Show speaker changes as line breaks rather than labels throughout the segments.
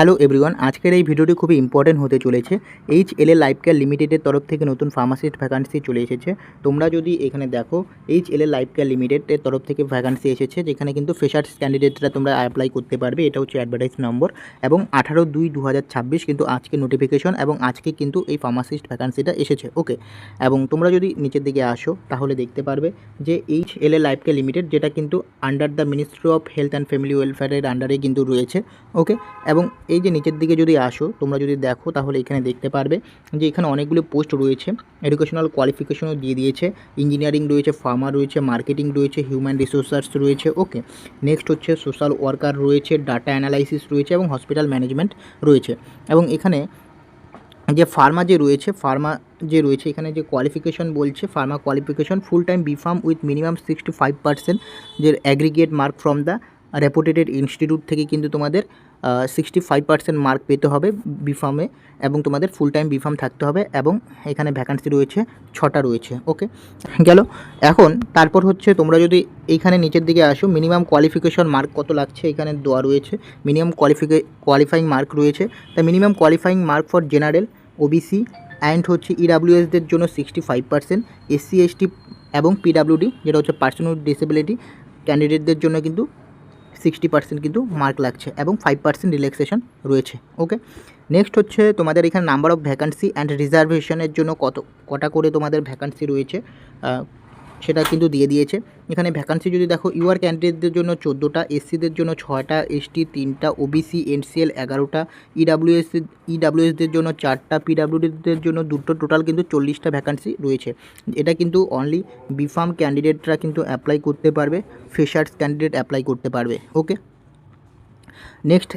Hello everyone, আজকের এই ভিডিওটি খুবই ইম্পর্টেন্ট হতে চলেছে। এইচএলএল লাইফ কেয়ার লিমিটেডের তরফ থেকে নতুন ফার্মাসিস্ট ভ্যাকান্সি চলে এসেছে। তোমরা যদি এখানে দেখো, এইচএলএল লাইফ কেয়ার লিমিটেডের তরফ থেকে ভ্যাকান্সি এসেছে, যেখানে কিন্তু ফ্রেশার্স ক্যান্ডিডেটরা তোমরা অ্যাপ্লাই করতে পারবে। এটা হচ্ছে অ্যাডভার্টাইজ নম্বর এবং 18/2/2026 কিন্তু আজকে নোটিফিকেশন এবং আজকে কিন্তু এই ফার্মাসিস্ট ভ্যাকান্সিটা এসেছে। ওকে, এবং তোমরা যদি নিচের দিকে আসো তাহলে দেখতে পারবে যে এইচএলএল লাইফ কেয়ার লিমিটেড, যেটা কিন্তু under the ministry of health and family ওয়েলফেয়ারের আন্ডারে কিন্তু রয়েছে। ওকে, এবং এই যে নিচের দিকে যদি আসো তোমরা যদি দেখো তাহলে এখানে দেখতে পারবে যে এখানে অনেকগুলো পোস্ট রয়েছে। এডুকেশনাল কোয়ালিফিকেশনও দিয়ে দিয়েছে, ইঞ্জিনিয়ারিং রয়েছে, ফার্মা রয়েছে, মার্কেটিং রয়েছে, হিউম্যান রিসোর্সাস রয়েছে। ওকে, নেক্সট হচ্ছে সোশ্যাল ওয়ার্কার রয়েছে, ডাটা অ্যানালাইসিস রয়েছে এবং হসপিটাল ম্যানেজমেন্ট রয়েছে। এবং এখানে যে ফার্মা যে রয়েছে এখানে যে কোয়ালিফিকেশন বলছে, pharma qualification full time B Pharm with minimum 65% যে aggregate mark from the reputed institute থেকে কিন্তু তোমাদের 65% মার্ক পেতে হবে বিফার্মে, এবং তোমাদের ফুল টাইম বিফার্ম থাকতে হবে। এবং এখানে ভ্যাকান্সি রয়েছে 6টা রয়েছে। ওকে, গেল। এখন তারপর হচ্ছে তোমরা যদি এইখানে নিচের দিকে আসো, মিনিমাম কোয়ালিফিকেশন মার্ক কত লাগছে এখানে দেওয়া রয়েছে। মিনিমাম কোয়ালিফাইং মার্ক রয়েছে। তা minimum qualifying mark for general, OBC and হচ্ছে ইডাব্লিউএসদের জন্য 65%, এসসি এসটি এবং পিডাব্লিউডি যেটা হচ্ছে পার্সন উইথ ডিসেবিলিটি ক্যান্ডিডেটদের জন্য কিন্তু 60% কিন্তু মার্ক লাগছে এবং 5% রিল্যাক্সেশন রয়েছে। ওকে, নেক্সট হচ্ছে তোমাদের এখানে নাম্বার অফ ভ্যাকান্সি অ্যান্ড রিজার্ভেশনের জন্য কটা করে তোমাদের ভ্যাকান্সি রয়েছে সেটা কিন্তু দিয়ে দিয়েছে। এখানে ভ্যাকান্সি যদি দেখো, ইউআর ক্যান্ডিডেটদের জন্য 14টা, এসসিদের জন্য 6টা, এসটি 3টা, ওবিসি এনসিএল 11টা, ইডাব্লিউএসদের জন্য 4টা, পিডাব্লিউডিদের জন্য 2টো, টোটাল কিন্তু 40টা ভ্যাকান্সি রয়েছে। এটা কিন্তু অনলি বিফার্ম ক্যান্ডিডেটরা কিন্তু অ্যাপ্লাই করতে পারবে, ফ্রেশার্স ক্যান্ডিডেট অ্যাপ্লাই করতে পারবে। ওকে, নেক্সট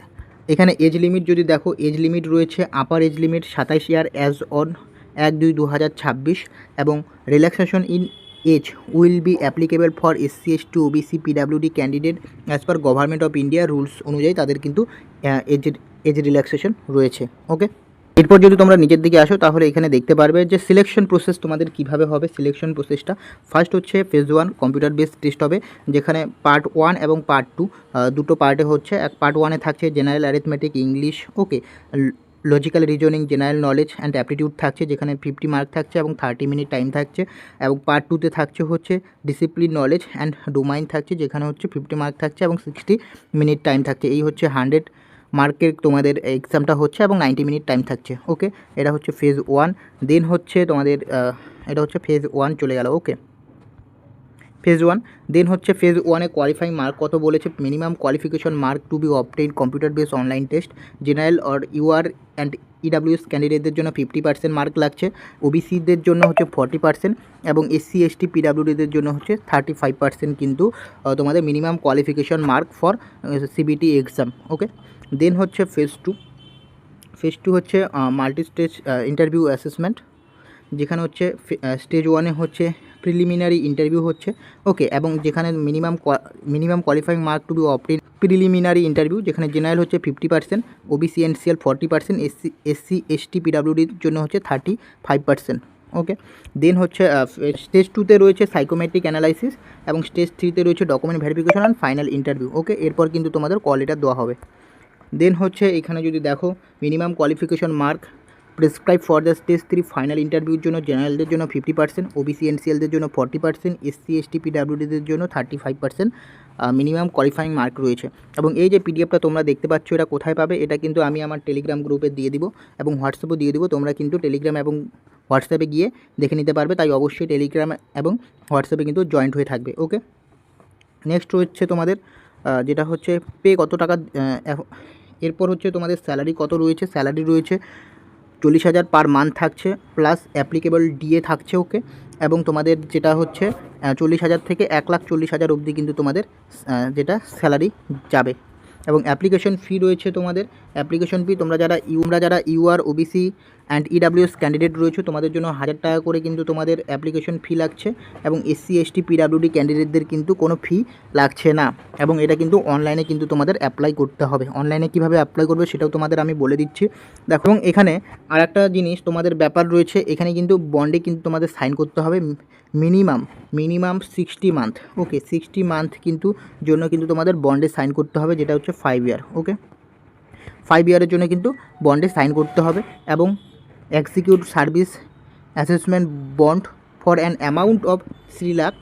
এখানে এজ লিমিট যদি দেখো, এজ লিমিট রয়েছে upper age limit 27 year as on 1/2/2026 এবং relaxation in age will be applicable for SC ST OBC পিডাব্লিউডি candidate as per government of India rules অনুযায়ী তাদের কিন্তু এজ রিল্যাক্সেশন রয়েছে। ওকে, এরপর যদি তোমরা নিচের দিকে আসো তাহলে এখানে দেখতে পারবে যে সিলেকশন প্রসেস তোমাদের কিভাবে হবে। সিলেকশন প্রসেসটা ফার্স্ট হচ্ছে ফেজ 1 কম্পিউটার বেসড টেস্ট হবে, যেখানে পার্ট 1 এবং পার্ট 2 দুটো পার্টে হচ্ছে। পার্ট 1-এ থাকছে general arithmetic, English, okay, logical reasoning, general knowledge and aptitude থাকছে, যেখানে 50 মার্ক থাকছে এবং 30 মিনিট টাইম থাকছে। এবং পার্ট 2-তে থাকছে হচ্ছে ডিসিপ্লিন, নলেজ অ্যান্ড ডোমাইন থাকছে, যেখানে হচ্ছে 50 মার্ক থাকছে এবং 60 মিনিট টাইম থাকছে। এই হচ্ছে 100 মার্কের তোমাদের এক্সামটা হচ্ছে এবং 90 মিনিট টাইম থাকছে। ওকে, এটা হচ্ছে ফেজ 1। দেন হচ্ছে তোমাদের এটা হচ্ছে ফেজ 1 চলে গেল। ওকে, ফেজ 1। দেন হচ্ছে ফেজ 1-এ কোয়ালিফাইং মার্ক কত বলেছে, minimum qualification mark to be obtain computer base online test, general or UR and EWS ক্যান্ডিডেটদের জন্য 50% মার্ক লাগছে, ওবিসিদের জন্য হচ্ছে 40% এবং এসসি এসটি পিডাব্লিউডিদের জন্য হচ্ছে 35% কিন্তু তোমাদের minimum qualification mark for CBT exam. Okay, then হচ্ছে ফেজ 2। ফেজ 2 হচ্ছে মাল্টি স্টেজ ইন্টারভিউ অ্যাসেসমেন্ট, যেখানে হচ্ছে স্টেজ 1-এ হচ্ছে প্রিলিমিনারি ইন্টারভিউ হচ্ছে। ওকে, এবং যেখানে minimum qualifying mark to be obtain preliminary interview, যেখানে জেনারেল হচ্ছে 50%, ওবিসি এনসিএল 40%, এসসি এসটি পিডাব্লিউডির জন্য হচ্ছে 35%। ওকে, দেন হচ্ছে স্টেজ 2-তে রয়েছে সাইকোমেট্রিক অ্যানালাইসিস এবং স্টেজ 3-তে রয়েছে document verification and final interview. Okay, এরপর কিন্তু তোমাদের কল লেটার দেওয়া হবে। দেন হচ্ছে এখানে যদি দেখো, minimum qualification mark prescribe for the stage 3 final ইন্টারভিউর জন্য জেনারেলদের জন্য 50%, ওবিসি এনসিএলদের জন্য 40%, এসসি এসটি পিডাব্লিউডিদের জন্য 35% মিনিমাম কোয়ালিফাইং মার্ক রয়েছে। এবং এই যে পিডিএফটা তোমরা দেখতে পাচ্ছ, এটা কোথায় পাবে, এটা কিন্তু আমি আমার টেলিগ্রাম গ্রুপে দিয়ে দিব এবং হোয়াটসঅ্যাপেও দিয়ে দিব। তোমরা কিন্তু টেলিগ্রাম এবং হোয়াটসঅ্যাপে গিয়ে দেখে নিতে পারবে, তাই অবশ্যই টেলিগ্রাম এবং হোয়াটসঅ্যাপে কিন্তু জয়েন্ট হয়ে থাকবে। ওকে, নেক্সট হচ্ছে তোমাদের যেটা হচ্ছে পে কত টাকা, এরপর হচ্ছে তোমাদের স্যালারি কত রয়েছে। স্যালারি রয়েছে 40,000 পার মান্থ থাকছে, প্লাস অ্যাপ্লিকেবল ডিএ থাকছে। ওকে, এবং তোমাদের যেটা হচ্ছে 40,000 থেকে 1,40,000 অবধি কিন্তু তোমাদের যেটা স্যালারি যাবে। এবং অ্যাপ্লিকেশন ফি রয়েছে তোমাদের। অ্যাপ্লিকেশন ফি তোমরা যারা UR OBC and EWS candidate রয়েছে তোমাদের জন্য 1000 টাকা করে কিন্তু তোমাদের অ্যাপ্লিকেশন ফি লাগছে, এবং এসসি এসটি পিডাব্লিউডি ক্যান্ডিডেটদের কিন্তু কোনো ফি লাগছে না। এবং এটা কিন্তু অনলাইনে কিন্তু তোমাদের অ্যাপ্লাই করতে হবে। অনলাইনে কীভাবে অ্যাপ্লাই করবে সেটাও তোমাদের আমি বলে দিচ্ছি। দেখো, এবং এখানে আর একটা জিনিস তোমাদের ব্যাপার রয়েছে, এখানে কিন্তু বন্ডে কিন্তু তোমাদের সাইন করতে হবে মিনিমাম 60 মান্থ। ওকে, 60 মান্থ কিন্তু জন্য কিন্তু তোমাদের বন্ডে সাইন করতে হবে, যেটা হচ্ছে 5 ইয়ার। ওকে, 5 ইয়ারের জন্য কিন্তু বন্ডে সাইন করতে হবে এবং execute service assessment bond for an amount of 3 lakh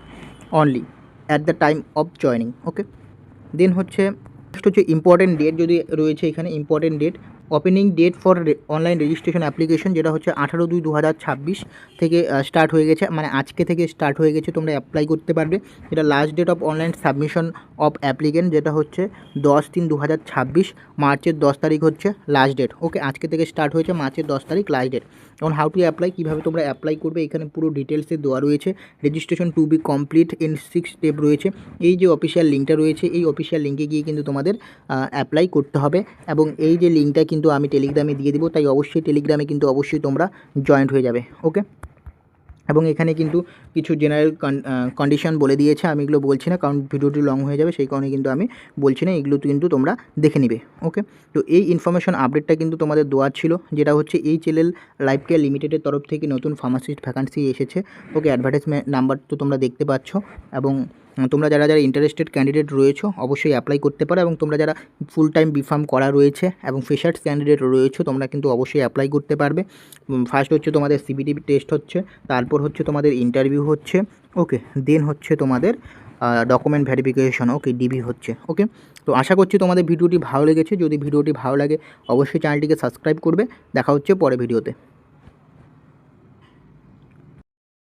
only at the time of joining. Okay, then হচ্ছে নেক্সট হচ্ছে ইম্পর্টেন্ট ডেট যদি রয়েছে এখানে important date opening date for online registration application, যেটা হচ্ছে 18/2/2026 থেকে স্টার্ট হয়ে গেছে, মানে আজকে থেকে স্টার্ট হয়ে গেছে, তোমরা অ্যাপ্লাই করতে পারবে। এটা last date of online submission of applicant, যেটা হচ্ছে 10/3/2026, মার্চের 10 তারিখ হচ্ছে লাস্ট ডেট। ওকে, আজকে থেকে স্টার্ট হয়েছে, মার্চের 10 তারিখ লাস্ট ডেট। এখন হাউ টু অ্যাপ্লাই, কীভাবে তোমরা অ্যাপ্লাই করবে এখানে পুরো ডিটেলসে দেওয়া রয়েছে। Registration to be complete in 6 step রয়েছে। এই যে অফিসিয়াল লিঙ্কটা রয়েছে, এই অফিসিয়াল লিঙ্কে গিয়ে কিন্তু তোমাদের অ্যাপ্লাই করতে হবে এবং এই যে লিঙ্কটা কিন্তু আমি টেলিগ্রামে দিয়ে দিব, তাই অবশ্যই টেলিগ্রামে কিন্তু অবশ্যই তোমরা জয়েন্ট হয়ে যাবে। ওকে, এবং এখানে কিন্তু কিছু জেনারেল কন্ডিশন বলে দিয়েছে, আমি এগুলো বলছি না কারণ ভিডিওটি লং হয়ে যাবে, সেই কারণে কিন্তু আমি বলছি না, এগুলো কিন্তু তোমরা দেখে নিবে। ওকে, তো এই ইনফরমেশন আপডেটটা কিন্তু তোমাদের দেওয়ার ছিল, যেটা হচ্ছে HLL লাইফ কেয়ার লিমিটেডের তরফ থেকে নতুন ফার্মাসিস্ট ভ্যাকান্সি এসেছে। ওকে, অ্যাডভার্টাইজমেন্ট নাম্বার তো তোমরা দেখতে পাচ্ছ এবং তোমরা যারা যারা ইন্টারেস্টেড ক্যান্ডিডেট রয়েছো অবশ্যই অ্যাপ্লাই করতে পারো, এবং তোমরা যারা ফুল টাইম বিফার্ম করা রয়েছে এবং ফ্রেশার্স ক্যান্ডিডেট রয়েছো তোমরা কিন্তু অবশ্যই অ্যাপ্লাই করতে পারবে। ফার্স্ট হচ্ছে তোমাদের CBT টেস্ট হচ্ছে, তারপর হচ্ছে তোমাদের ইন্টারভিউ হচ্ছে। ওকে, দেন হচ্ছে তোমাদের ডকুমেন্ট ভেরিফিকেশন, ওকে DV হচ্ছে। ওকে, তো আশা করছি তোমাদের ভিডিওটি ভালো লেগেছে। যদি ভিডিওটি ভালো লাগে অবশ্যই চ্যানেলটিকে সাবস্ক্রাইব করবে। দেখা হচ্ছে পরে ভিডিওতে।